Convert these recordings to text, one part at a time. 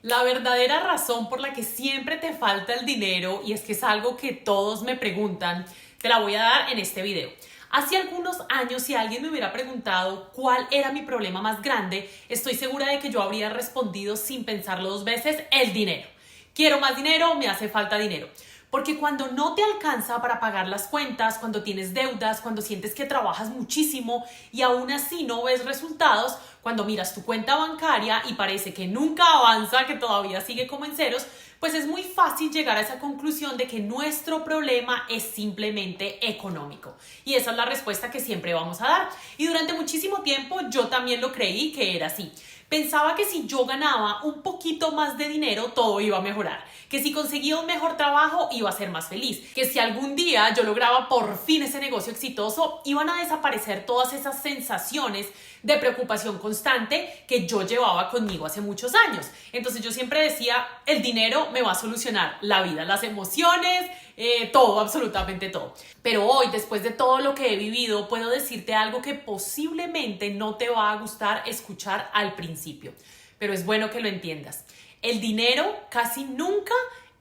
La verdadera razón por la que siempre te falta el dinero, y es que es algo que todos me preguntan, te la voy a dar en este video. Hace algunos años, si alguien me hubiera preguntado cuál era mi problema más grande, estoy segura de que yo habría respondido sin pensarlo dos veces: el dinero. Quiero más dinero, me hace falta dinero. Porque cuando no te alcanza para pagar las cuentas, cuando tienes deudas, cuando sientes que trabajas muchísimo y aún así no ves resultados, cuando miras tu cuenta bancaria y parece que nunca avanza, que todavía sigue como en ceros, pues es muy fácil llegar a esa conclusión de que nuestro problema es simplemente económico. Y esa es la respuesta que siempre vamos a dar. Y durante muchísimo tiempo yo también lo creí que era así. Pensaba que si yo ganaba un poquito más de dinero, todo iba a mejorar. Que si conseguía un mejor trabajo, iba a ser más feliz. Que si algún día yo lograba por fin ese negocio exitoso, iban a desaparecer todas esas sensaciones de preocupación constante que yo llevaba conmigo hace muchos años. Entonces yo siempre decía: el dinero me va a solucionar la vida, las emociones, todo, absolutamente todo. Pero hoy, después de todo lo que he vivido, puedo decirte algo que posiblemente no te va a gustar escuchar al principio, pero es bueno que lo entiendas. El dinero casi nunca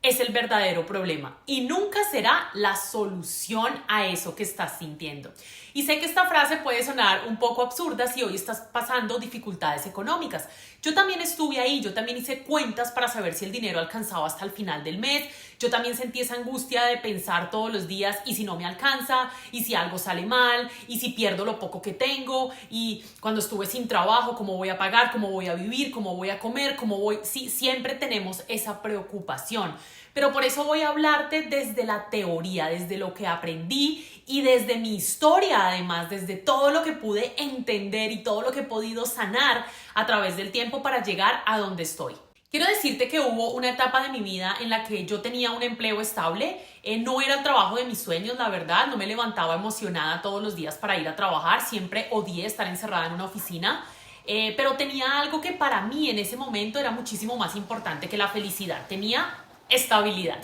es el verdadero problema y nunca será la solución a eso que estás sintiendo. Y sé que esta frase puede sonar un poco absurda si hoy estás pasando dificultades económicas. Yo también estuve ahí, yo también hice cuentas para saber si el dinero alcanzaba hasta el final del mes. Yo también sentí esa angustia de pensar todos los días: ¿y si no me alcanza? ¿Y si algo sale mal? ¿Y si pierdo lo poco que tengo? ¿Y cuando estuve sin trabajo, cómo voy a pagar? ¿Cómo voy a vivir? ¿Cómo voy a comer? ¿Cómo voy? Sí, siempre tenemos esa preocupación. Pero por eso voy a hablarte desde la teoría, desde lo que aprendí y desde mi historia, además, desde todo lo que pude entender y todo lo que he podido sanar a través del tiempo para llegar a donde estoy. Quiero decirte que hubo una etapa de mi vida en la que yo tenía un empleo estable. No era el trabajo de mis sueños, la verdad. No me levantaba emocionada todos los días para ir a trabajar. Siempre odié estar encerrada en una oficina. Pero tenía algo que para mí en ese momento era muchísimo más importante que la felicidad. Tenía estabilidad.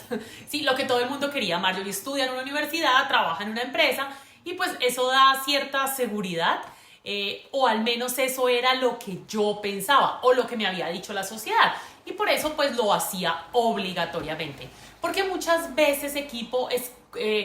Sí, lo que todo el mundo quería. Marjorie estudia en una universidad, trabaja en una empresa y pues eso da cierta seguridad. O al menos eso era lo que yo pensaba o lo que me había dicho la sociedad, y por eso pues lo hacía obligatoriamente, porque muchas veces, equipo,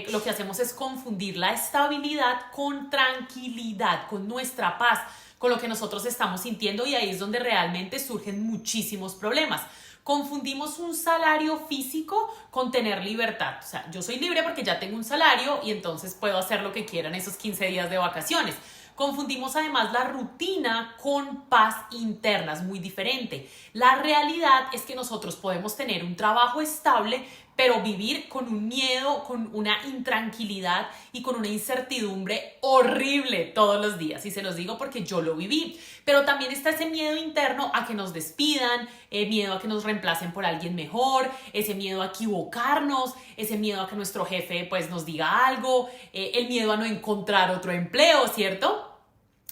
lo que hacemos es confundir la estabilidad con tranquilidad, con nuestra paz, con lo que nosotros estamos sintiendo, y ahí es donde realmente surgen muchísimos problemas. Confundimos un salario físico con tener libertad. O sea, yo soy libre porque ya tengo un salario y entonces puedo hacer lo que quiera en esos 15 días de vacaciones. Confundimos además la rutina con paz interna, es muy diferente. La realidad es que nosotros podemos tener un trabajo estable, pero vivir con un miedo, con una intranquilidad y con una incertidumbre horrible todos los días. Y se los digo porque yo lo viví. Pero también está ese miedo interno a que nos despidan, miedo a que nos reemplacen por alguien mejor, ese miedo a equivocarnos, ese miedo a que nuestro jefe pues nos diga algo, el miedo a no encontrar otro empleo, ¿cierto?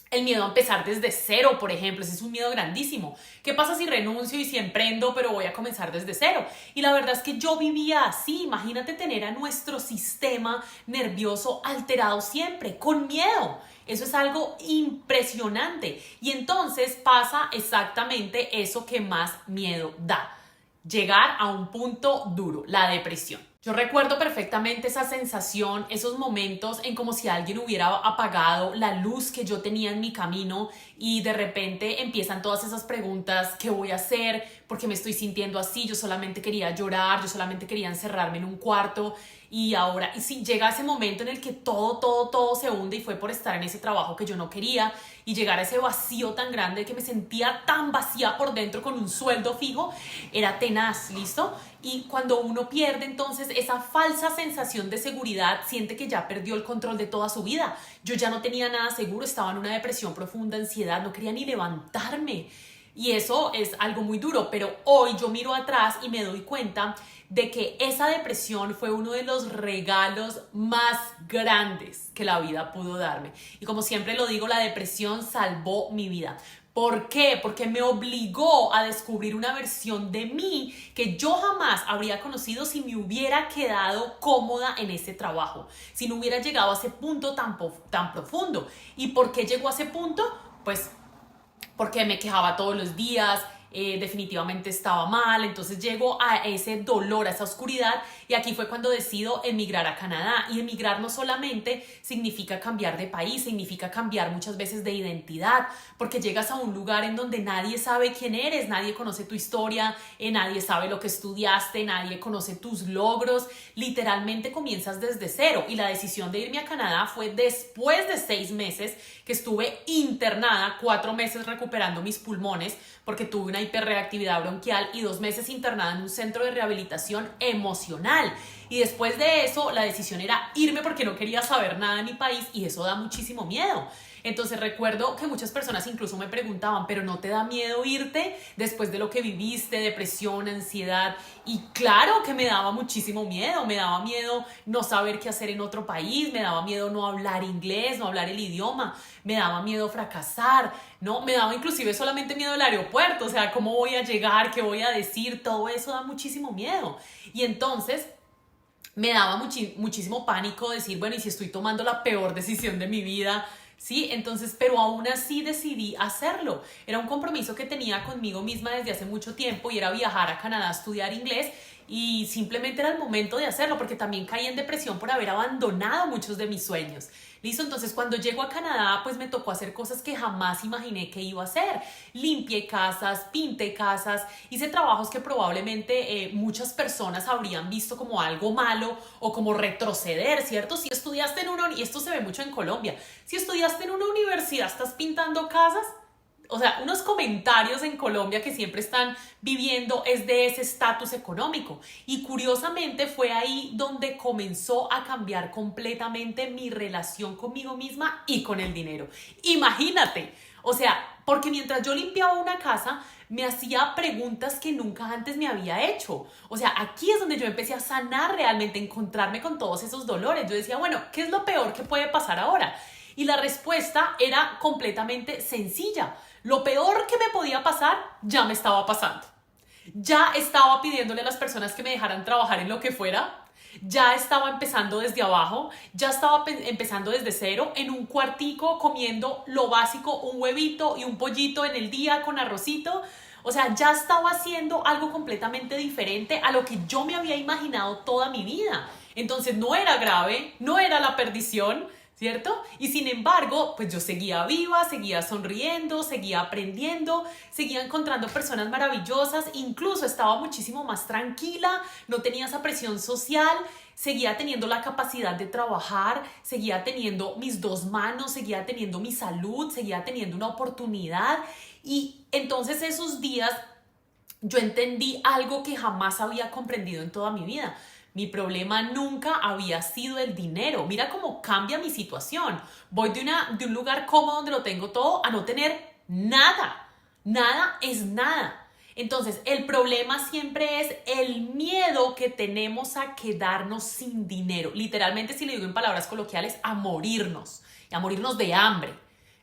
El miedo a empezar desde cero, por ejemplo, ese es un miedo grandísimo. ¿Qué pasa si renuncio y si emprendo, pero voy a comenzar desde cero? Y la verdad es que yo vivía así. Imagínate tener a nuestro sistema nervioso alterado siempre, con miedo. Eso es algo impresionante. Y entonces pasa exactamente eso que más miedo da: llegar a un punto duro, la depresión. Yo recuerdo perfectamente esa sensación, esos momentos en como si alguien hubiera apagado la luz que yo tenía en mi camino, y de repente empiezan todas esas preguntas: ¿qué voy a hacer? ¿Por qué me estoy sintiendo así? Yo solamente quería llorar, yo solamente quería encerrarme en un cuarto. Y ahora, y si llega ese momento en el que todo se hunde, y fue por estar en ese trabajo que yo no quería, y llegar a ese vacío tan grande que me sentía tan vacía por dentro con un sueldo fijo, era tenaz, ¿listo? Y cuando uno pierde entonces esa falsa sensación de seguridad, siente que ya perdió el control de toda su vida. Yo ya no tenía nada seguro, estaba en una depresión profunda, ansiedad, no quería ni levantarme. Y eso es algo muy duro, pero hoy yo miro atrás y me doy cuenta de que esa depresión fue uno de los regalos más grandes que la vida pudo darme. Y como siempre lo digo, la depresión salvó mi vida. ¿Por qué? Porque me obligó a descubrir una versión de mí que yo jamás habría conocido si me hubiera quedado cómoda en ese trabajo, si no hubiera llegado a ese punto tan profundo. ¿Y por qué llegó a ese punto? Pues porque me quejaba todos los días, definitivamente estaba mal, entonces llego a ese dolor, a esa oscuridad, y aquí fue cuando decido emigrar a Canadá. Y emigrar no solamente significa cambiar de país, significa cambiar muchas veces de identidad, porque llegas a un lugar en donde nadie sabe quién eres, nadie conoce tu historia, nadie sabe lo que estudiaste, nadie conoce tus logros, literalmente comienzas desde cero. Y la decisión de irme a Canadá fue después de 6 meses que estuve internada, 4 meses recuperando mis pulmones porque tuve una hiperreactividad bronquial y 2 meses internada en un centro de rehabilitación emocional. Y después de eso la decisión era irme porque no quería saber nada de mi país, y eso da muchísimo miedo. Entonces recuerdo que muchas personas incluso me preguntaban, ¿pero no te da miedo irte después de lo que viviste, depresión, ansiedad? Y claro que me daba muchísimo miedo, me daba miedo no saber qué hacer en otro país, me daba miedo no hablar inglés, no hablar el idioma, me daba miedo fracasar, ¿no? Me daba inclusive solamente miedo al aeropuerto, o sea, ¿cómo voy a llegar? ¿Qué voy a decir? Todo eso da muchísimo miedo. Y entonces me daba muchísimo pánico decir, bueno, ¿y si estoy tomando la peor decisión de mi vida? Sí, entonces, pero aún así decidí hacerlo. Era un compromiso que tenía conmigo misma desde hace mucho tiempo, y era viajar a Canadá a estudiar inglés, y simplemente era el momento de hacerlo porque también caí en depresión por haber abandonado muchos de mis sueños. ¿Listo? Entonces cuando llego a Canadá pues me tocó hacer cosas que jamás imaginé que iba a hacer. Limpié casas, pinté casas, hice trabajos que probablemente muchas personas habrían visto como algo malo o como retroceder, ¿cierto? Si estudiaste en y esto se ve mucho en Colombia, si estudiaste en una universidad, estás pintando casas, o sea, unos comentarios en Colombia que siempre están viviendo es de ese estatus económico. Y curiosamente fue ahí donde comenzó a cambiar completamente mi relación conmigo misma y con el dinero. Imagínate, o sea, porque mientras yo limpiaba una casa, me hacía preguntas que nunca antes me había hecho. O sea, aquí es donde yo empecé a sanar realmente, a encontrarme con todos esos dolores. Yo decía, bueno, ¿qué es lo peor que puede pasar ahora? Y la respuesta era completamente sencilla. Lo peor que me podía pasar ya me estaba pasando. Ya estaba pidiéndole a las personas que me dejaran trabajar en lo que fuera. Ya estaba empezando desde abajo. Ya estaba empezando desde cero, en un cuartico, comiendo lo básico, un huevito y un pollito en el día con arrocito. O sea, ya estaba haciendo algo completamente diferente a lo que yo me había imaginado toda mi vida. Entonces no era grave, no era la perdición, ¿cierto? Y sin embargo, pues yo seguía viva, seguía sonriendo, seguía aprendiendo, seguía encontrando personas maravillosas, incluso estaba muchísimo más tranquila, no tenía esa presión social, seguía teniendo la capacidad de trabajar, seguía teniendo mis 2 manos, seguía teniendo mi salud, seguía teniendo una oportunidad. Y entonces esos días yo entendí algo que jamás había comprendido en toda mi vida. Mi problema nunca había sido el dinero. Mira cómo cambia mi situación. Voy de un lugar cómodo donde lo tengo todo a no tener nada. Nada es nada. Entonces, el problema siempre es el miedo que tenemos a quedarnos sin dinero. Literalmente, si le digo en palabras coloquiales, a morirnos. Y a morirnos de hambre.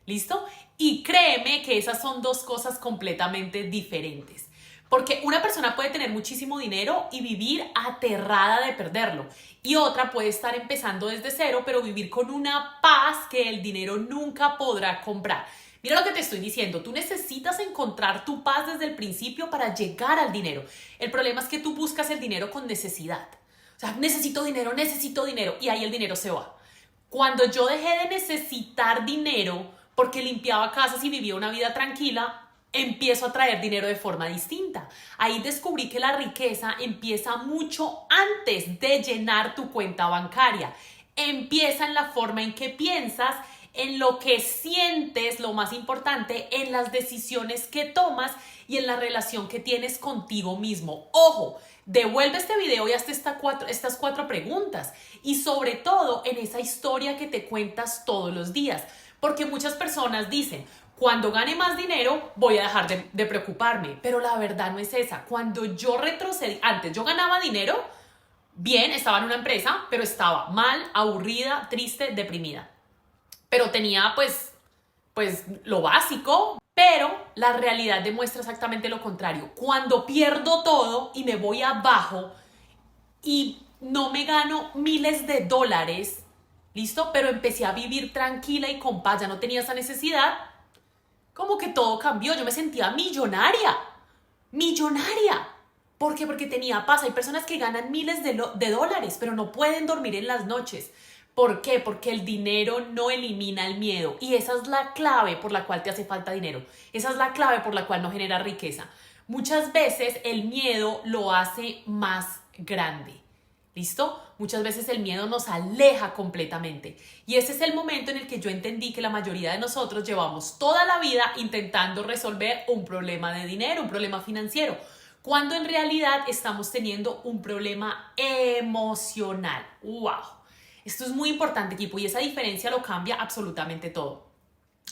¿Listo? Y créeme que esas son 2 cosas completamente diferentes. Porque una persona puede tener muchísimo dinero y vivir aterrada de perderlo. Y otra puede estar empezando desde cero, pero vivir con una paz que el dinero nunca podrá comprar. Mira lo que te estoy diciendo. Tú necesitas encontrar tu paz desde el principio para llegar al dinero. El problema es que tú buscas el dinero con necesidad. O sea, necesito dinero, y ahí el dinero se va. Cuando yo dejé de necesitar dinero porque limpiaba casas y vivía una vida tranquila, empiezo a traer dinero de forma distinta. Ahí descubrí que la riqueza empieza mucho antes de llenar tu cuenta bancaria. Empieza en la forma en que piensas, en lo que sientes, lo más importante, en las decisiones que tomas y en la relación que tienes contigo mismo. Ojo, devuelve este video y hazte estas 4 preguntas, y sobre todo en esa historia que te cuentas todos los días, porque muchas personas dicen, cuando gane más dinero voy a dejar de preocuparme, pero la verdad no es esa. Cuando yo retrocedí, antes yo ganaba dinero, bien, estaba en una empresa, pero estaba mal, aburrida, triste, deprimida. Pero tenía pues lo básico, pero la realidad demuestra exactamente lo contrario. Cuando pierdo todo y me voy abajo y no me gano miles de dólares, ¿listo? Pero empecé a vivir tranquila y con paz, ya no tenía esa necesidad, como que todo cambió, yo me sentía millonaria. millonaria. ¿Por qué? Porque tenía paz. Hay personas que ganan miles de dólares, pero no pueden dormir en las noches. ¿Por qué? Porque el dinero no elimina el miedo. Y esa es la clave por la cual te hace falta dinero. Esa es la clave por la cual no genera riqueza. Muchas veces el miedo lo hace más grande. ¿Listo? Muchas veces el miedo nos aleja completamente. Y ese es el momento en el que yo entendí que la mayoría de nosotros llevamos toda la vida intentando resolver un problema de dinero, un problema financiero, cuando en realidad estamos teniendo un problema emocional. ¡Wow! Esto es muy importante, equipo, y esa diferencia lo cambia absolutamente todo.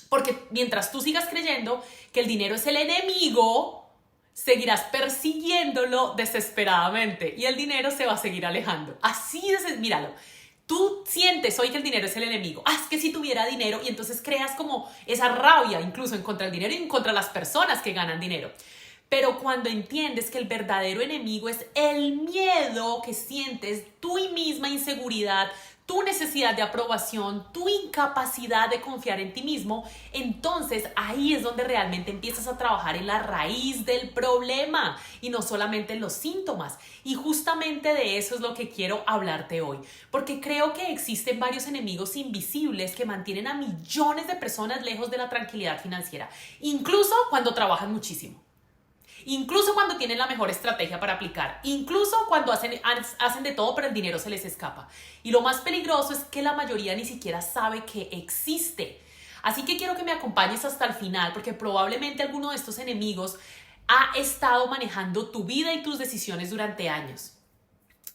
Porque mientras tú sigas creyendo que el dinero es el enemigo, seguirás persiguiéndolo desesperadamente y el dinero se va a seguir alejando. Así es, míralo. Tú sientes hoy que el dinero es el enemigo. Es que si tuviera dinero, y entonces creas como esa rabia incluso en contra del dinero y en contra de las personas que ganan dinero. Pero cuando entiendes que el verdadero enemigo es el miedo que sientes, tu misma inseguridad, tu necesidad de aprobación, tu incapacidad de confiar en ti mismo, entonces ahí es donde realmente empiezas a trabajar en la raíz del problema y no solamente en los síntomas. Y justamente de eso es lo que quiero hablarte hoy, porque creo que existen varios enemigos invisibles que mantienen a millones de personas lejos de la tranquilidad financiera, incluso cuando trabajan muchísimo. Incluso cuando tienen la mejor estrategia para aplicar, incluso cuando hacen de todo pero el dinero se les escapa. Y lo más peligroso es que la mayoría ni siquiera sabe que existe. Así que quiero que me acompañes hasta el final porque probablemente alguno de estos enemigos ha estado manejando tu vida y tus decisiones durante años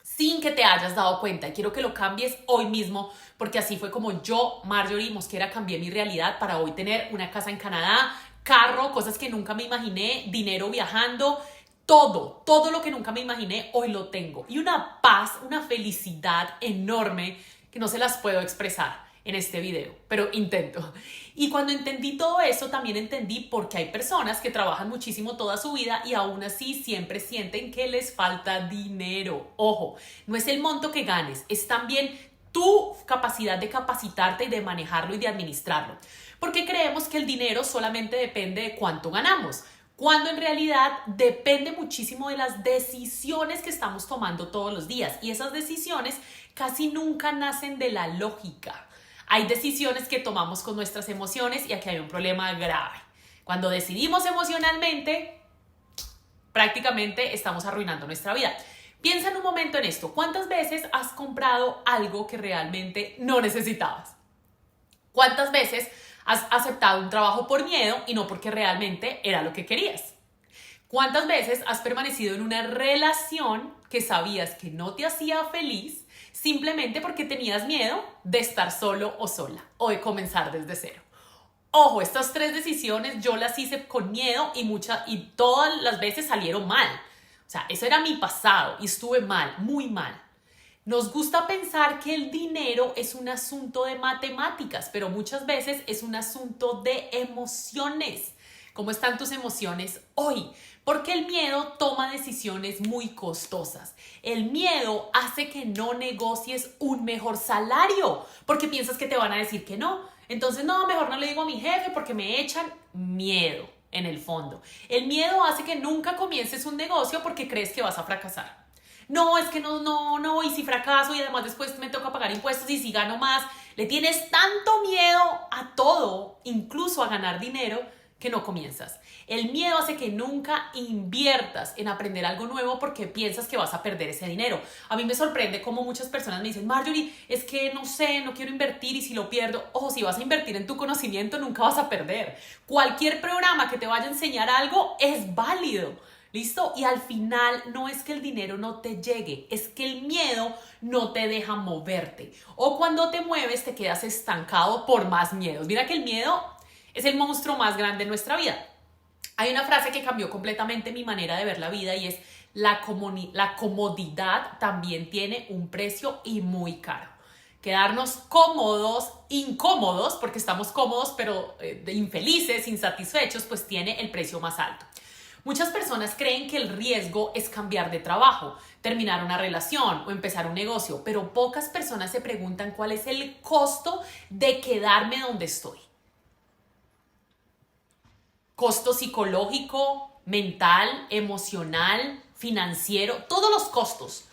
sin que te hayas dado cuenta. Y quiero que lo cambies hoy mismo porque así fue como yo, Marjorie Mosquera, cambié mi realidad para hoy tener una casa en Canadá, carro, cosas que nunca me imaginé, dinero viajando, todo lo que nunca me imaginé, hoy lo tengo. Y una paz, una felicidad enorme que no se las puedo expresar en este video, pero intento. Y cuando entendí todo eso, también entendí por qué hay personas que trabajan muchísimo toda su vida y aún así siempre sienten que les falta dinero. Ojo, no es el monto que ganes, es también tu capacidad de capacitarte y de manejarlo y de administrarlo. Porque creemos que el dinero solamente depende de cuánto ganamos, cuando en realidad depende muchísimo de las decisiones que estamos tomando todos los días. Y esas decisiones casi nunca nacen de la lógica. Hay decisiones que tomamos con nuestras emociones y aquí hay un problema grave. Cuando decidimos emocionalmente, prácticamente estamos arruinando nuestra vida. Piensa en un momento en esto. ¿Cuántas veces has comprado algo que realmente no necesitabas? ¿Cuántas veces has aceptado un trabajo por miedo y no porque realmente era lo que querías? ¿Cuántas veces has permanecido en una relación que sabías que no te hacía feliz simplemente porque tenías miedo de estar solo o sola o de comenzar desde cero? Ojo, estas 3 decisiones yo las hice con miedo y todas las veces salieron mal. O sea, eso era mi pasado y estuve mal, muy mal. Nos gusta pensar que el dinero es un asunto de matemáticas, pero muchas veces es un asunto de emociones. ¿Cómo están tus emociones hoy? Porque el miedo toma decisiones muy costosas. El miedo hace que no negocies un mejor salario porque piensas que te van a decir que no. Entonces, no, mejor no le digo a mi jefe porque me echan. Miedo en el fondo. El miedo hace que nunca comiences un negocio porque crees que vas a fracasar. No, es que no, y si fracaso y además después me toca pagar impuestos y si gano más, le tienes tanto miedo a todo, incluso a ganar dinero, que no comienzas. El miedo hace que nunca inviertas en aprender algo nuevo porque piensas que vas a perder ese dinero. A mí me sorprende cómo muchas personas me dicen, Marjorie, es que no sé, no quiero invertir y si lo pierdo. Ojo, si vas a invertir en tu conocimiento nunca vas a perder. Cualquier programa que te vaya a enseñar algo es válido. ¿Listo? Y al final no es que el dinero no te llegue, es que el miedo no te deja moverte. O cuando te mueves te quedas estancado por más miedos. Mira que el miedo es el monstruo más grande de nuestra vida. Hay una frase que cambió completamente mi manera de ver la vida y es la comodidad también tiene un precio y muy caro. Quedarnos cómodos, incómodos, porque estamos cómodos pero infelices, insatisfechos, pues tiene el precio más alto. Muchas personas creen que el riesgo es cambiar de trabajo, terminar una relación o empezar un negocio, pero pocas personas se preguntan cuál es el costo de quedarme donde estoy. Costo psicológico, mental, emocional, financiero, todos los costos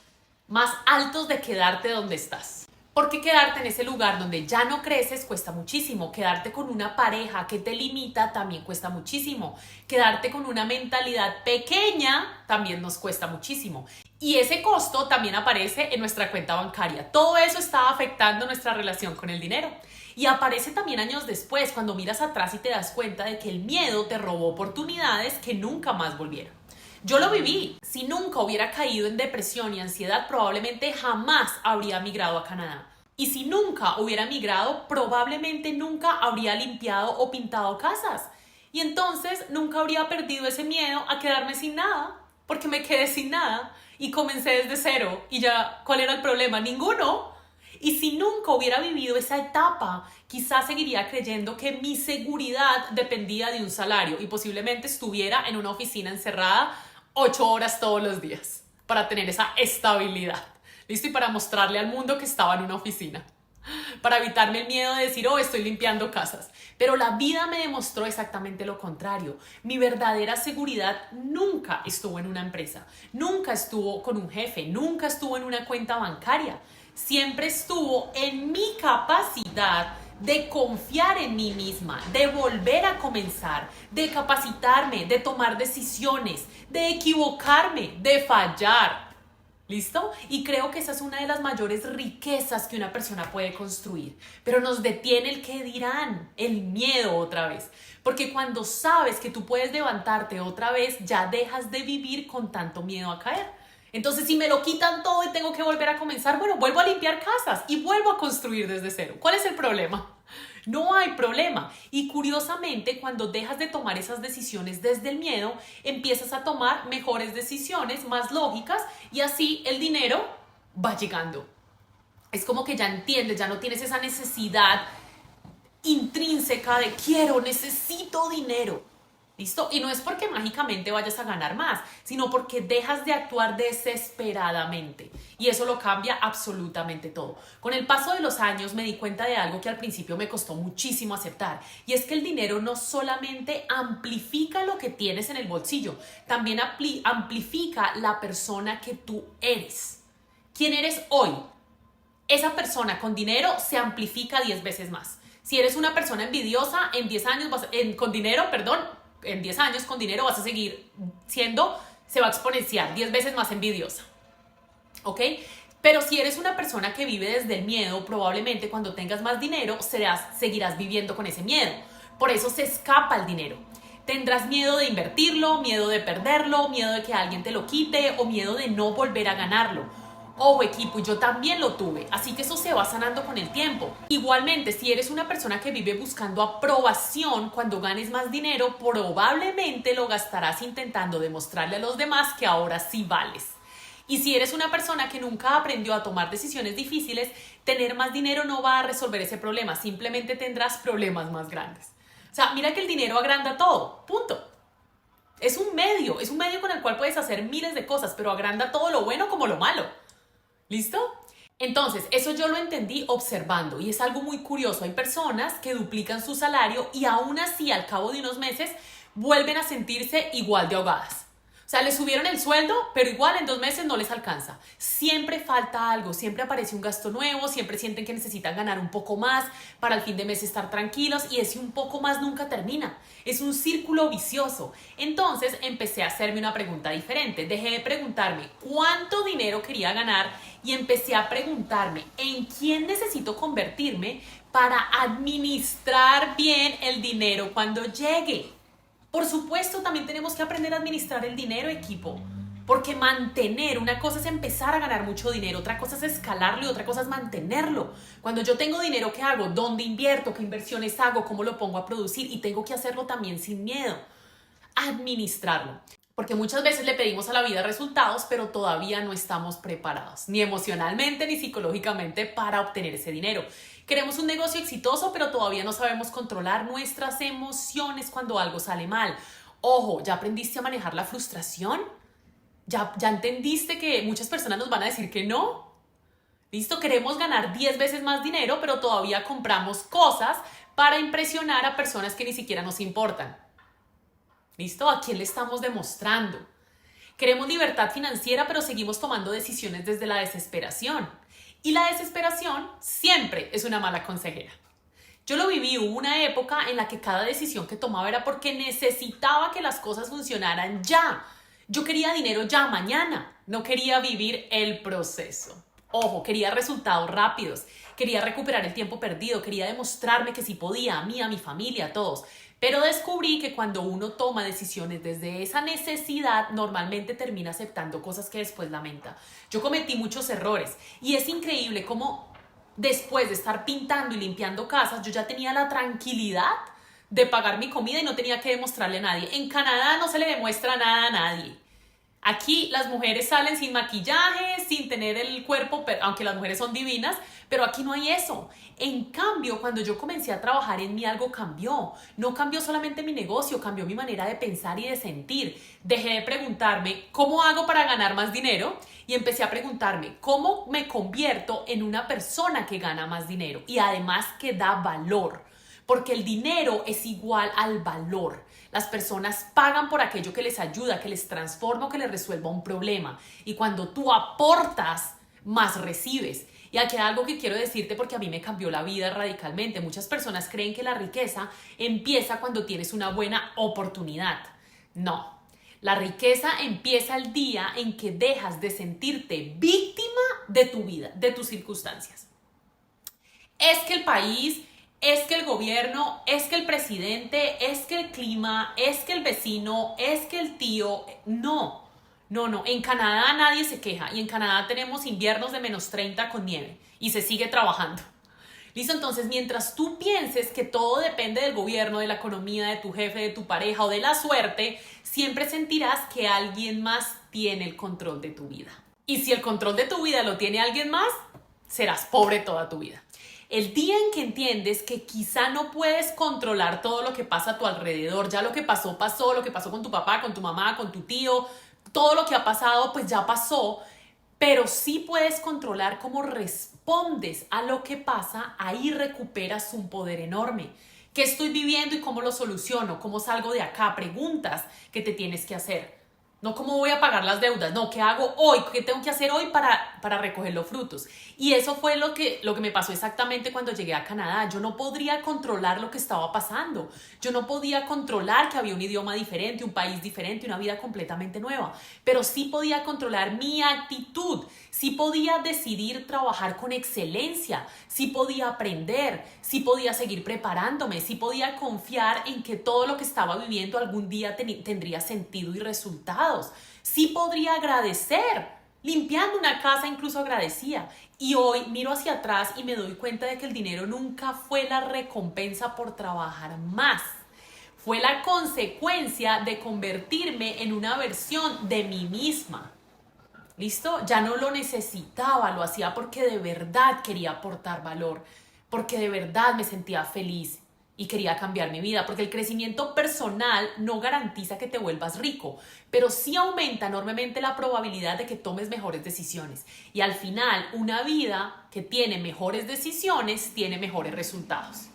más altos de quedarte donde estás. Porque quedarte en ese lugar donde ya no creces cuesta muchísimo. Quedarte con una pareja que te limita también cuesta muchísimo. Quedarte con una mentalidad pequeña también nos cuesta muchísimo. Y ese costo también aparece en nuestra cuenta bancaria. Todo eso está afectando nuestra relación con el dinero. Y aparece también años después, cuando miras atrás y te das cuenta de que el miedo te robó oportunidades que nunca más volvieron. Yo lo viví. Si nunca hubiera caído en depresión y ansiedad, probablemente jamás habría migrado a Canadá. Y si nunca hubiera migrado, probablemente nunca habría limpiado o pintado casas. Y entonces nunca habría perdido ese miedo a quedarme sin nada, porque me quedé sin nada y comencé desde cero. Y ya, ¿cuál era el problema? Ninguno. Y si nunca hubiera vivido esa etapa, quizás seguiría creyendo que mi seguridad dependía de un salario y posiblemente estuviera en una oficina encerrada 8 horas todos los días para tener esa estabilidad. ¿Listo? Y para mostrarle al mundo que estaba en una oficina. Para evitarme el miedo de decir, oh, estoy limpiando casas. Pero la vida me demostró exactamente lo contrario. Mi verdadera seguridad nunca estuvo en una empresa, nunca estuvo con un jefe, nunca estuvo en una cuenta bancaria. Siempre estuvo en mi capacidad de confiar en mí misma, de volver a comenzar, de capacitarme, de tomar decisiones, de equivocarme, de fallar. ¿Listo? Y creo que esa es una de las mayores riquezas que una persona puede construir. Pero nos detiene el qué dirán, el miedo otra vez. Porque cuando sabes que tú puedes levantarte otra vez, ya dejas de vivir con tanto miedo a caer. Entonces, si me lo quitan todo y tengo que volver a comenzar, bueno, vuelvo a limpiar casas y vuelvo a construir desde cero. ¿Cuál es el problema? No hay problema. Y curiosamente, cuando dejas de tomar esas decisiones desde el miedo, empiezas a tomar mejores decisiones, más lógicas, y así el dinero va llegando. Es como que ya entiendes, ya no tienes esa necesidad intrínseca de quiero, necesito dinero. ¿Listo? Y no es porque mágicamente vayas a ganar más, sino porque dejas de actuar desesperadamente. Y eso lo cambia absolutamente todo. Con el paso de los años me di cuenta de algo que al principio me costó muchísimo aceptar. Y es que el dinero no solamente amplifica lo que tienes en el bolsillo, también amplifica la persona que tú eres. ¿Quién eres hoy? Esa persona con dinero se amplifica 10 veces más. Si eres una persona envidiosa, en 10 años en 10 años con dinero vas a seguir siendo, se va a exponenciar 10 veces más envidiosa. ¿Ok? Pero si eres una persona que vive desde el miedo, probablemente cuando tengas más dinero seguirás viviendo con ese miedo. Por eso se escapa el dinero. Tendrás miedo de invertirlo, miedo de perderlo, miedo de que alguien te lo quite o miedo de no volver a ganarlo. Ojo equipo, yo también lo tuve, así que eso se va sanando con el tiempo. Igualmente, si eres una persona que vive buscando aprobación cuando ganes más dinero, probablemente lo gastarás intentando demostrarle a los demás que ahora sí vales. Y si eres una persona que nunca aprendió a tomar decisiones difíciles, tener más dinero no va a resolver ese problema, simplemente tendrás problemas más grandes. O sea, mira que el dinero agranda todo, punto. Es un medio con el cual puedes hacer miles de cosas, pero agranda todo lo bueno como lo malo. ¿Listo? Entonces, eso yo lo entendí observando y es algo muy curioso. Hay personas que duplican su salario y aún así al cabo de unos meses vuelven a sentirse igual de ahogadas. O sea, les subieron el sueldo, pero igual en 2 meses no les alcanza. Siempre falta algo, siempre aparece un gasto nuevo, siempre sienten que necesitan ganar un poco más para al fin de mes estar tranquilos y ese un poco más nunca termina. Es un círculo vicioso. Entonces empecé a hacerme una pregunta diferente. Dejé de preguntarme cuánto dinero quería ganar y empecé a preguntarme en quién necesito convertirme para administrar bien el dinero cuando llegue. Por supuesto, también tenemos que aprender a administrar el dinero, equipo. Porque mantener, una cosa es empezar a ganar mucho dinero, otra cosa es escalarlo y otra cosa es mantenerlo. Cuando yo tengo dinero, ¿qué hago? ¿Dónde invierto? ¿Qué inversiones hago? ¿Cómo lo pongo a producir? Y tengo que hacerlo también sin miedo. Administrarlo. Porque muchas veces le pedimos a la vida resultados, pero todavía no estamos preparados, ni emocionalmente ni psicológicamente, para obtener ese dinero. Queremos un negocio exitoso, pero todavía no sabemos controlar nuestras emociones cuando algo sale mal. Ojo, ¿ya aprendiste a manejar la frustración? ¿Ya entendiste que muchas personas nos van a decir que no? ¿Listo? Queremos ganar 10 veces más dinero, pero todavía compramos cosas para impresionar a personas que ni siquiera nos importan. ¿Listo? ¿A quién le estamos demostrando? Queremos libertad financiera, pero seguimos tomando decisiones desde la desesperación. Y la desesperación siempre es una mala consejera. Yo lo viví, hubo una época en la que cada decisión que tomaba era porque necesitaba que las cosas funcionaran ya. Yo quería dinero ya, mañana. No quería vivir el proceso. Ojo, quería resultados rápidos. Quería recuperar el tiempo perdido. Quería demostrarme que sí podía, a mí, a mi familia, a todos. Pero descubrí que cuando uno toma decisiones desde esa necesidad, normalmente termina aceptando cosas que después lamenta. Yo cometí muchos errores y es increíble cómo después de estar pintando y limpiando casas, yo ya tenía la tranquilidad de pagar mi comida y no tenía que demostrarle a nadie. En Canadá no se le demuestra nada a nadie. Aquí las mujeres salen sin maquillaje, sin tener el cuerpo, aunque las mujeres son divinas, pero aquí no hay eso. En cambio, cuando yo comencé a trabajar en mí, algo cambió. No cambió solamente mi negocio, cambió mi manera de pensar y de sentir. Dejé de preguntarme, ¿cómo hago para ganar más dinero? Y empecé a preguntarme, ¿cómo me convierto en una persona que gana más dinero? Y además que da valor. Porque el dinero es igual al valor. Las personas pagan por aquello que les ayuda, que les transforma o que les resuelva un problema. Y cuando tú aportas, más recibes. Y aquí hay algo que quiero decirte porque a mí me cambió la vida radicalmente. Muchas personas creen que la riqueza empieza cuando tienes una buena oportunidad. No. La riqueza empieza el día en que dejas de sentirte víctima de tu vida, de tus circunstancias. Es que el país, es que el gobierno, es que el presidente, es que el clima, es que el vecino, es que el tío. No, no, no. En Canadá nadie se queja y en Canadá tenemos inviernos de -30 con nieve y se sigue trabajando. ¿Listo? Entonces, mientras tú pienses que todo depende del gobierno, de la economía, de tu jefe, de tu pareja o de la suerte, siempre sentirás que alguien más tiene el control de tu vida. Y si el control de tu vida lo tiene alguien más, serás pobre toda tu vida. El día en que entiendes que quizá no puedes controlar todo lo que pasa a tu alrededor, ya lo que pasó, pasó, lo que pasó con tu papá, con tu mamá, con tu tío, todo lo que ha pasado, pues ya pasó, pero sí puedes controlar cómo respondes a lo que pasa, ahí recuperas un poder enorme. ¿Qué estoy viviendo y cómo lo soluciono? ¿Cómo salgo de acá? Preguntas que te tienes que hacer. No cómo voy a pagar las deudas, no, ¿qué hago hoy? ¿Qué tengo que hacer hoy para recoger los frutos? Y eso fue lo que me pasó exactamente cuando llegué a Canadá. Yo no podría controlar lo que estaba pasando. Yo no podía controlar que había un idioma diferente, un país diferente, una vida completamente nueva. Pero sí podía controlar mi actitud. Sí podía decidir trabajar con excelencia. Sí podía aprender. Sí podía seguir preparándome. Sí podía confiar en que todo lo que estaba viviendo algún día tendría sentido y resultados. Sí podría agradecer, limpiando una casa incluso agradecía. Y hoy miro hacia atrás y me doy cuenta de que el dinero nunca fue la recompensa por trabajar más. Fue la consecuencia de convertirme en una versión de mí misma. ¿Listo? Ya no lo necesitaba, lo hacía porque de verdad quería aportar valor, porque de verdad me sentía feliz y quería cambiar mi vida, porque el crecimiento personal no garantiza que te vuelvas rico, pero sí aumenta enormemente la probabilidad de que tomes mejores decisiones. Y al final, una vida que tiene mejores decisiones tiene mejores resultados.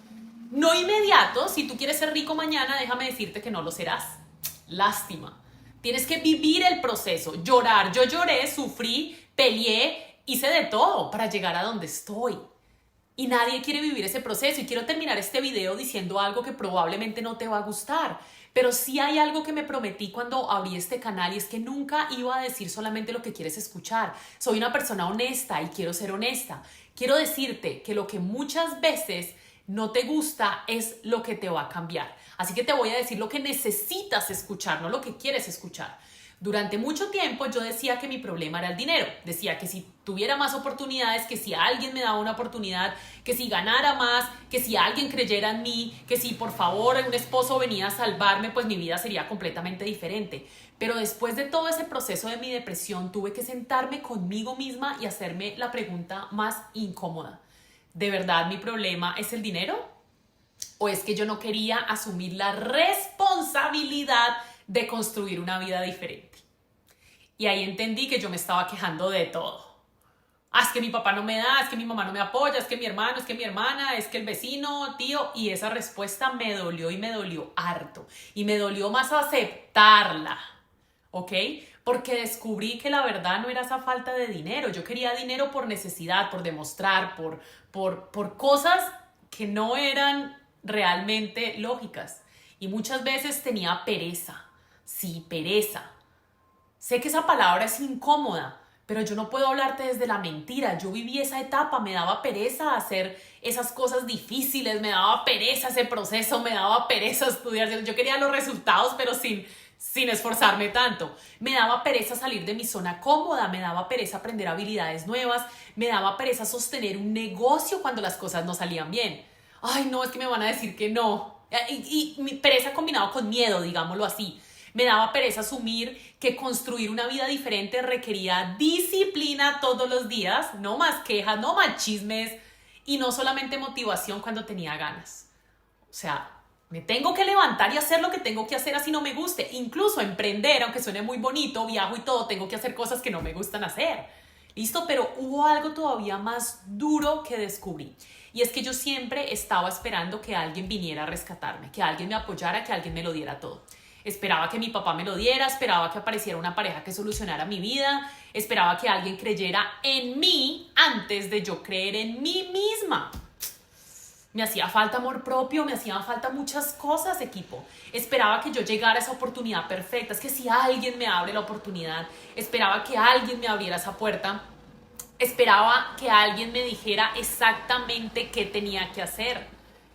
No inmediato, si tú quieres ser rico mañana, déjame decirte que no lo serás. Lástima. Tienes que vivir el proceso, llorar. Yo lloré, sufrí, peleé, hice de todo para llegar a donde estoy. Y nadie quiere vivir ese proceso. Y quiero terminar este video diciendo algo que probablemente no te va a gustar. Pero sí hay algo que me prometí cuando abrí este canal y es que nunca iba a decir solamente lo que quieres escuchar. Soy una persona honesta y quiero ser honesta. Quiero decirte que lo que muchas veces no te gusta es lo que te va a cambiar. Así que te voy a decir lo que necesitas escuchar, no lo que quieres escuchar. Durante mucho tiempo yo decía que mi problema era el dinero. Decía que si tuviera más oportunidades, que si alguien me daba una oportunidad, que si ganara más, que si alguien creyera en mí, que si por favor un esposo venía a salvarme, pues mi vida sería completamente diferente. Pero después de todo ese proceso de mi depresión, tuve que sentarme conmigo misma y hacerme la pregunta más incómoda. ¿De verdad mi problema es el dinero? ¿O es que yo no quería asumir la responsabilidad de construir una vida diferente? Y ahí entendí que yo me estaba quejando de todo. Ah, es que mi papá no me da, es que mi mamá no me apoya, es que mi hermano, es que mi hermana, es que el vecino, tío. Y esa respuesta me dolió y me dolió harto. Y me dolió más aceptarla, ¿ok? Porque descubrí que la verdad no era esa falta de dinero. Yo quería dinero por necesidad, por demostrar, por cosas que no eran realmente lógicas. Y muchas veces tenía pereza. Sí, pereza. Sé que esa palabra es incómoda, pero yo no puedo hablarte desde la mentira. Yo viví esa etapa, me daba pereza hacer esas cosas difíciles, me daba pereza ese proceso, me daba pereza estudiar. Yo quería los resultados, pero sin esforzarme tanto. Me daba pereza salir de mi zona cómoda, me daba pereza aprender habilidades nuevas, me daba pereza sostener un negocio cuando las cosas no salían bien. Ay, no, es que me van a decir que no. Y mi pereza combinado con miedo, digámoslo así. Me daba pereza asumir que construir una vida diferente requería disciplina todos los días, no más quejas, no más chismes y no solamente motivación cuando tenía ganas. O sea, me tengo que levantar y hacer lo que tengo que hacer así no me guste. Incluso emprender, aunque suene muy bonito, viajo y todo, tengo que hacer cosas que no me gustan hacer. ¿Listo? Pero hubo algo todavía más duro que descubrí. Y es que yo siempre estaba esperando que alguien viniera a rescatarme, que alguien me apoyara, que alguien me lo diera todo. Esperaba que mi papá me lo diera, esperaba que apareciera una pareja que solucionara mi vida, esperaba que alguien creyera en mí antes de yo creer en mí misma. Me hacía falta amor propio, me hacían falta muchas cosas, equipo. Esperaba que yo llegara a esa oportunidad perfecta. Es que si alguien me abre la oportunidad, esperaba que alguien me abriera esa puerta, esperaba que alguien me dijera exactamente qué tenía que hacer.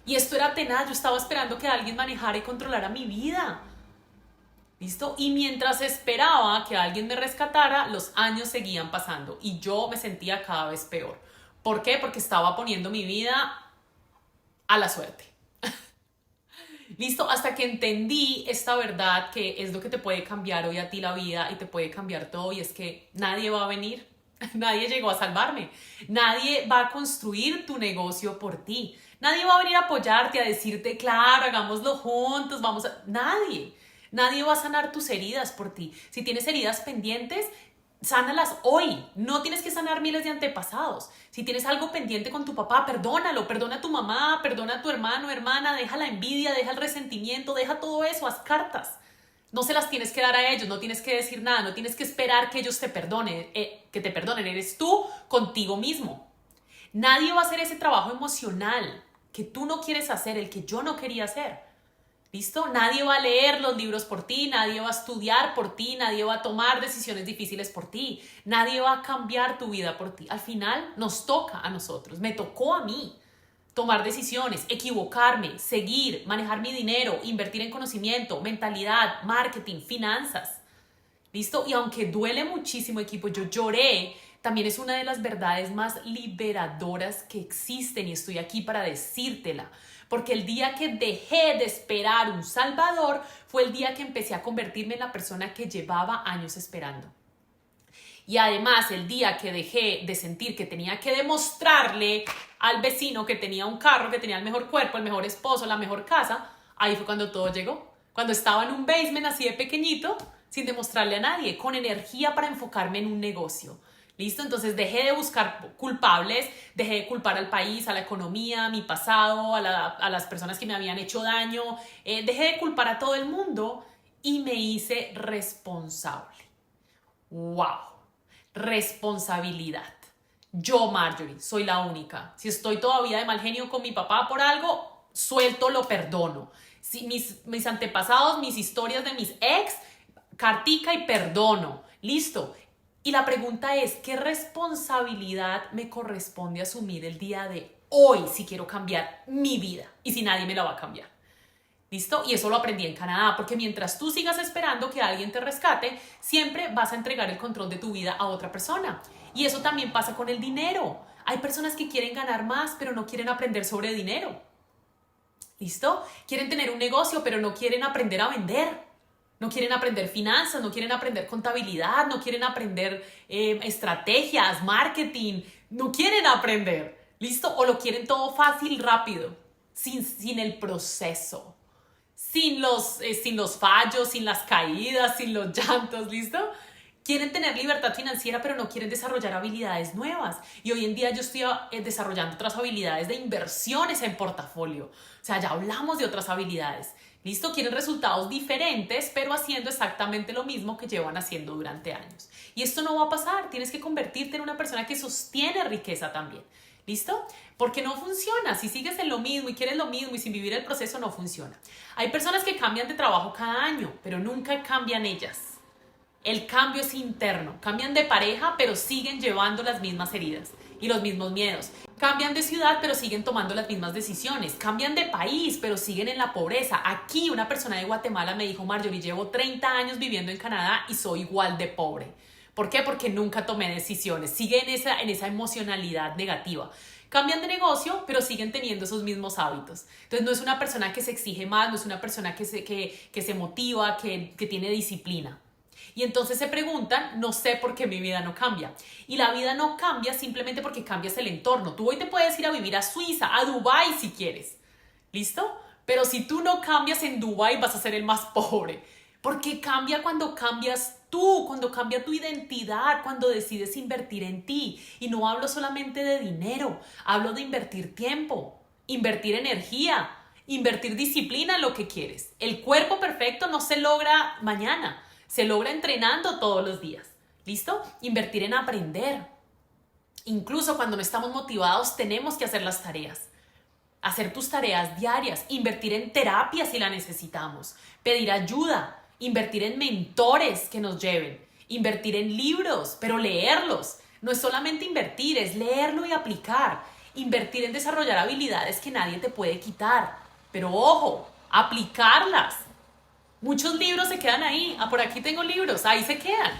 Y esto era tenaz, yo estaba esperando que alguien manejara y controlara mi vida. ¿Listo? Y mientras esperaba que alguien me rescatara, los años seguían pasando y yo me sentía cada vez peor. ¿Por qué? Porque estaba poniendo mi vida a la suerte. ¿Listo? Hasta que entendí esta verdad que es lo que te puede cambiar hoy a ti la vida y te puede cambiar todo, y es que nadie va a venir, nadie llegó a salvarme, nadie va a construir tu negocio por ti, nadie va a venir a apoyarte, a decirte, claro, hagámoslo juntos, vamos a... Nadie va a sanar tus heridas por ti. Si tienes heridas pendientes, sánalas hoy. No tienes que sanar miles de antepasados. Si tienes algo pendiente con tu papá, perdónalo. Perdona a tu mamá, perdona a tu hermano, hermana. Deja la envidia, deja el resentimiento, deja todo eso. Haz cartas. No se las tienes que dar a ellos, no tienes que decir nada, no tienes que esperar que ellos te perdonen, que te perdonen. Eres tú contigo mismo. Nadie va a hacer ese trabajo emocional que tú no quieres hacer, el que yo no quería hacer. ¿Listo? Nadie va a leer los libros por ti, nadie va a estudiar por ti, nadie va a tomar decisiones difíciles por ti, nadie va a cambiar tu vida por ti. Al final nos toca a nosotros, me tocó a mí tomar decisiones, equivocarme, seguir, manejar mi dinero, invertir en conocimiento, mentalidad, marketing, finanzas. ¿Listo? Y aunque duele muchísimo, equipo, yo lloré, también es una de las verdades más liberadoras que existen y estoy aquí para decírtela. Porque el día que dejé de esperar un salvador fue el día que empecé a convertirme en la persona que llevaba años esperando. Y además el día que dejé de sentir que tenía que demostrarle al vecino que tenía un carro, que tenía el mejor cuerpo, el mejor esposo, la mejor casa, ahí fue cuando todo llegó. Cuando estaba en un basement así de pequeñito, sin demostrarle a nadie, con energía para enfocarme en un negocio. ¿Listo? Entonces dejé de buscar culpables, dejé de culpar al país, a la economía, a mi pasado, a las personas que me habían hecho daño, dejé de culpar a todo el mundo y me hice responsable. ¡Wow! Responsabilidad. Yo, Marjorie, soy la única. Si estoy todavía de mal genio con mi papá por algo, suelto, lo perdono. Si mis antepasados, mis historias de mis ex, cartica y perdono. Listo. Y la pregunta es, ¿qué responsabilidad me corresponde asumir el día de hoy si quiero cambiar mi vida y si nadie me la va a cambiar? ¿Listo? Y eso lo aprendí en Canadá, porque mientras tú sigas esperando que alguien te rescate, siempre vas a entregar el control de tu vida a otra persona. Y eso también pasa con el dinero. Hay personas que quieren ganar más, pero no quieren aprender sobre dinero. ¿Listo? Quieren tener un negocio, pero no quieren aprender a vender. No quieren aprender finanzas, no quieren aprender contabilidad, no quieren aprender estrategias, marketing, no quieren aprender, ¿listo? O lo quieren todo fácil, rápido, sin el proceso, sin los fallos, sin las caídas, sin los llantos, ¿listo? Quieren tener libertad financiera, pero no quieren desarrollar habilidades nuevas. Y hoy en día yo estoy desarrollando otras habilidades de inversiones en portafolio. O sea, ya hablamos de otras habilidades. ¿Listo? Quieren resultados diferentes, pero haciendo exactamente lo mismo que llevan haciendo durante años. Y esto no va a pasar. Tienes que convertirte en una persona que sostiene riqueza también. ¿Listo? Porque no funciona. Si sigues en lo mismo y quieres lo mismo y sin vivir el proceso, no funciona. Hay personas que cambian de trabajo cada año, pero nunca cambian ellas. El cambio es interno. Cambian de pareja, pero siguen llevando las mismas heridas y los mismos miedos. Cambian de ciudad, pero siguen tomando las mismas decisiones. Cambian de país, pero siguen en la pobreza. Aquí una persona de Guatemala me dijo: Marjorie, llevo 30 años viviendo en Canadá y soy igual de pobre. ¿Por qué? Porque nunca tomé decisiones. Sigue en esa emocionalidad negativa. Cambian de negocio, pero siguen teniendo esos mismos hábitos. Entonces no es una persona que se exige más, no es una persona que se motiva, que tiene disciplina. Y entonces se preguntan: no sé por qué mi vida no cambia. Y la vida no cambia simplemente porque cambias el entorno. Tú hoy te puedes ir a vivir a Suiza, a Dubái si quieres. ¿Listo? Pero si tú no cambias en Dubái, vas a ser el más pobre. Porque cambia cuando cambias tú, cuando cambia tu identidad, cuando decides invertir en ti. Y no hablo solamente de dinero, hablo de invertir tiempo, invertir energía, invertir disciplina en lo que quieres. El cuerpo perfecto no se logra mañana. Se logra entrenando todos los días. ¿Listo? Invertir en aprender. Incluso cuando no estamos motivados, tenemos que hacer las tareas. Hacer tus tareas diarias. Invertir en terapia si la necesitamos. Pedir ayuda. Invertir en mentores que nos lleven. Invertir en libros, pero leerlos. No es solamente invertir, es leerlo y aplicar. Invertir en desarrollar habilidades que nadie te puede quitar. Pero ojo, aplicarlas. Muchos libros se quedan ahí. Por aquí tengo libros, ahí se quedan.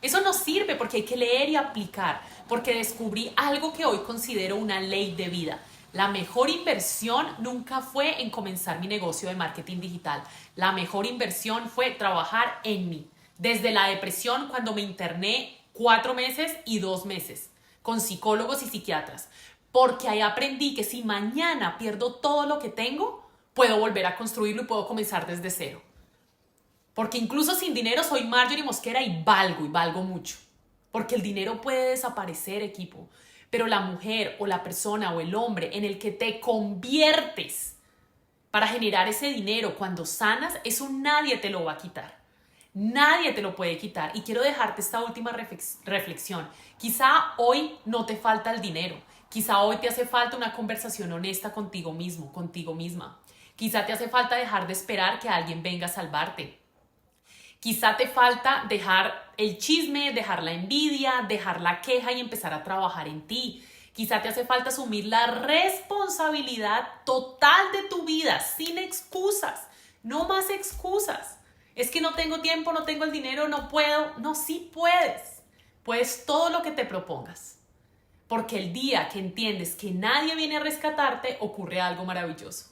Eso no sirve porque hay que leer y aplicar. Porque descubrí algo que hoy considero una ley de vida. La mejor inversión nunca fue en comenzar mi negocio de marketing digital. La mejor inversión fue trabajar en mí. Desde la depresión, cuando me interné 4 meses y 2 meses con psicólogos y psiquiatras. Porque ahí aprendí que si mañana pierdo todo lo que tengo, puedo volver a construirlo y puedo comenzar desde cero. Porque incluso sin dinero soy Marjorie Mosquera y valgo mucho. Porque el dinero puede desaparecer, equipo. Pero la mujer o la persona o el hombre en el que te conviertes para generar ese dinero cuando sanas, eso nadie te lo va a quitar. Nadie te lo puede quitar. Y quiero dejarte esta última reflexión. Quizá hoy no te falta el dinero. Quizá hoy te hace falta una conversación honesta contigo mismo, contigo misma. Quizá te hace falta dejar de esperar que alguien venga a salvarte. Quizá te falta dejar el chisme, dejar la envidia, dejar la queja y empezar a trabajar en ti. Quizá te hace falta asumir la responsabilidad total de tu vida, sin excusas. No más excusas. Es que no tengo tiempo, no tengo el dinero, no puedo. No, sí puedes. Puedes todo lo que te propongas. Porque el día que entiendes que nadie viene a rescatarte, ocurre algo maravilloso.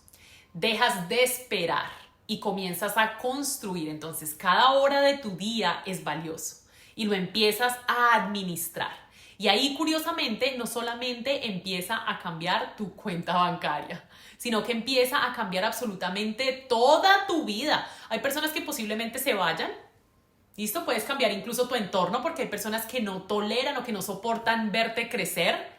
Dejas de esperar y comienzas a construir. Entonces, cada hora de tu día es valioso y lo empiezas a administrar. Y ahí, curiosamente, no solamente empieza a cambiar tu cuenta bancaria, sino que empieza a cambiar absolutamente toda tu vida. Hay personas que posiblemente se vayan. ¿Listo? Puedes cambiar incluso tu entorno porque hay personas que no toleran o que no soportan verte crecer.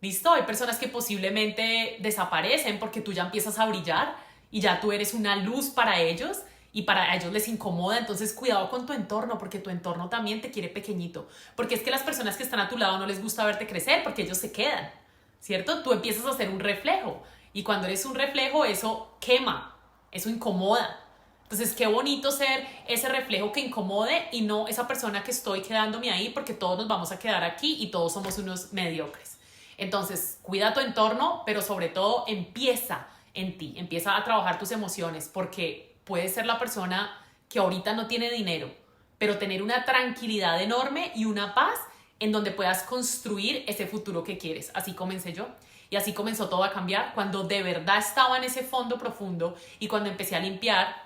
¿Listo? Hay personas que posiblemente desaparecen porque tú ya empiezas a brillar y ya tú eres una luz para ellos y para ellos les incomoda. Entonces cuidado con tu entorno porque tu entorno también te quiere pequeñito. Porque es que las personas que están a tu lado no les gusta verte crecer porque ellos se quedan, ¿cierto? Tú empiezas a ser un reflejo y cuando eres un reflejo eso quema, eso incomoda. Entonces qué bonito ser ese reflejo que incomode y no esa persona que estoy quedándome ahí porque todos nos vamos a quedar aquí y todos somos unos mediocres. Entonces cuida tu entorno, pero sobre todo empieza en ti, empieza a trabajar tus emociones porque puedes ser la persona que ahorita no tiene dinero, pero tener una tranquilidad enorme y una paz en donde puedas construir ese futuro que quieres. Así comencé yo y así comenzó todo a cambiar cuando de verdad estaba en ese fondo profundo y cuando empecé a limpiar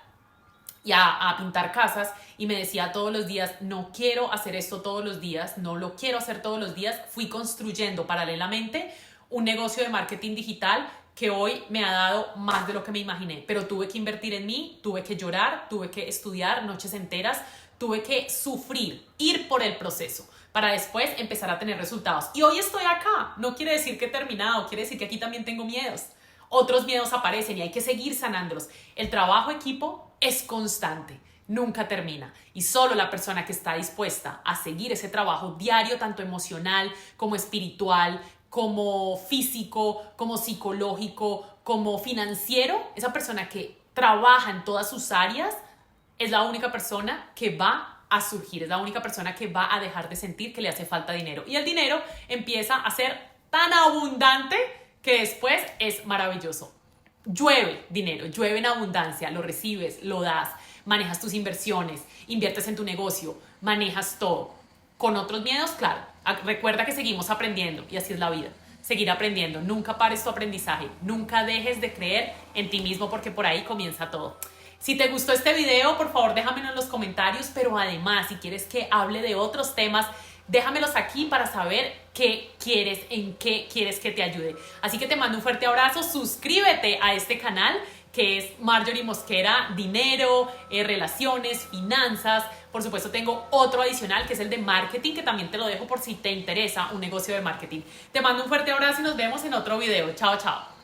y a pintar casas y me decía todos los días, no quiero hacer esto todos los días, no lo quiero hacer todos los días, fui construyendo paralelamente un negocio de marketing digital que hoy me ha dado más de lo que me imaginé, pero tuve que invertir en mí, tuve que llorar, tuve que estudiar noches enteras, tuve que sufrir, ir por el proceso para después empezar a tener resultados. Y hoy estoy acá. No quiere decir que he terminado, quiere decir que aquí también tengo miedos. Otros miedos aparecen y hay que seguir sanándolos. El trabajo equipo es constante, nunca termina. Y solo la persona que está dispuesta a seguir ese trabajo diario, tanto emocional como espiritual, como físico, como psicológico, como financiero, esa persona que trabaja en todas sus áreas, es la única persona que va a surgir, es la única persona que va a dejar de sentir que le hace falta dinero. Y el dinero empieza a ser tan abundante que después es maravilloso. Llueve dinero, llueve en abundancia, lo recibes, lo das, manejas tus inversiones, inviertes en tu negocio, manejas todo. Con otros miedos, claro, recuerda que seguimos aprendiendo y así es la vida. Seguir aprendiendo, nunca pares tu aprendizaje, nunca dejes de creer en ti mismo porque por ahí comienza todo. Si te gustó este video, por favor déjamelo en los comentarios, pero además si quieres que hable de otros temas, déjamelos aquí para saber qué quieres, en qué quieres que te ayude. Así que te mando un fuerte abrazo, suscríbete a este canal que es Marjorie Mosquera, dinero, relaciones, finanzas. Por supuesto tengo otro adicional que es el de marketing, que también te lo dejo por si te interesa un negocio de marketing. Te mando un fuerte abrazo y nos vemos en otro video. Chao, chao.